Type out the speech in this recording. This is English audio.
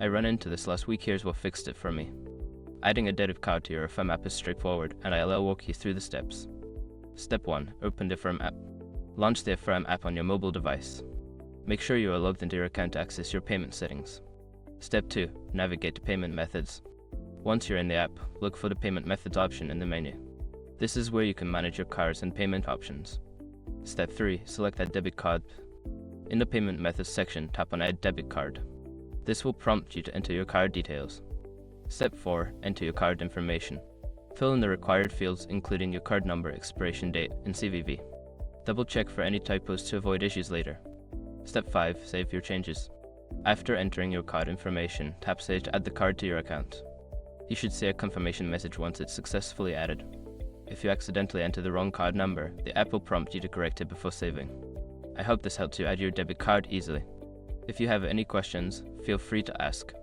I ran into this last week. Here's what fixed it for me. Adding a debit card to your Affirm app is straightforward, and I'll walk you through the steps. Step 1. Open the Affirm app. Launch the Affirm app on your mobile device. Make sure you are logged into your account to access your payment settings. Step 2. Navigate to payment methods. Once you're in the app, look for the payment methods option in the menu. This is where you can manage your cards and payment options. Step 3. Select that debit card. In the payment methods section, tap on Add Debit Card. This will prompt you to enter your card details. Step 4. Enter your card information. Fill in the required fields, including your card number, expiration date, and CVV. Double check for any typos to avoid issues later. Step 5. Save your changes. After entering your card information, tap Save to add the card to your account. You should see a confirmation message once it's successfully added. If you accidentally enter the wrong card number, the app will prompt you to correct it before saving. I hope this helps you add your debit card easily. If you have any questions, feel free to ask.